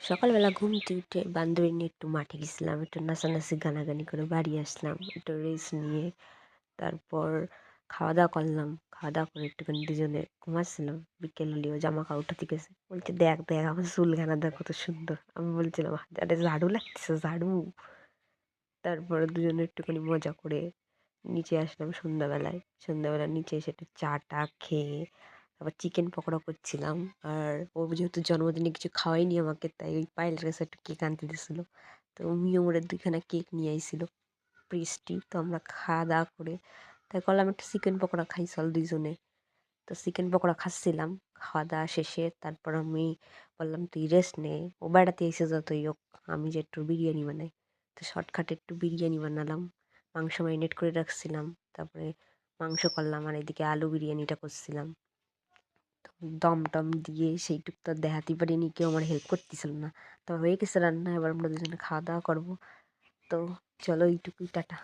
সকালবেলা ঘুম থেকে উঠে বান্ধবী নিয়ে একটু মাঠে গেছিলাম, একটু নাচানাচি গানাগানি করে বাড়ি আসলাম, একটু রেস্ট নিয়ে তারপর খাওয়া দাওয়া করলাম। খাওয়া দাওয়া করে একটুখানি দুজনে ঘুমাচ্ছিলাম। বিকেল হলেও জামা কাপড় উঠাতে গেছে, বলছে দেখ দেখ আমার চুলখানা দেখ কত সুন্দর। আমি বলছিলাম আরে ঝাড়ু লাগতেছে ঝাড়ু। তারপরে দুজনে একটুখানি মজা করে নিচে আসলাম সন্ধ্যাবেলায়। সন্ধ্যাবেলা নিচে এসে একটু চা টা খেয়ে আবার চিকেন পকোড়া করছিলাম। আর ও যেহেতু জন্মদিনে কিছু খাওয়াইনি আমাকে, তাই ওই পায়েলের কাছে একটু কেক আনতে দিয়েছিলো। তো মিও মোড়ের 2খানা কেক নিয়ে আইছিল, পেস্ট্রি। তো আমরা খাওয়া দাওয়া করে তাই করলাম একটা চিকেন পকোড়া খাই চল দুইজনে। তো চিকেন পকোড়া খাচ্ছিলাম খাওয়া দাওয়া শেষে। তারপর আমি বললাম তুই রেস্ট নে, ও বেড়াতে এসে যতই হোক, আমি যে একটু বিরিয়ানি বানাই। তো শর্টকাটে একটু বিরিয়ানি বানালাম, মাংস ম্যারিনেট করে রাখছিলাম। তারপরে মাংস করলাম আর এদিকে আলু বিরিয়ানিটা করছিলাম। তো দম টম দিয়ে সেইটুক তো আর দেখাতে পারিনি, কেউ আমার হেল্প করতেছিল না। তো হয়ে গেছে রান্না, এবার আমরা দুজনে খাওয়া দাওয়া করবো। তো চলো এইটুকুই, টাটা।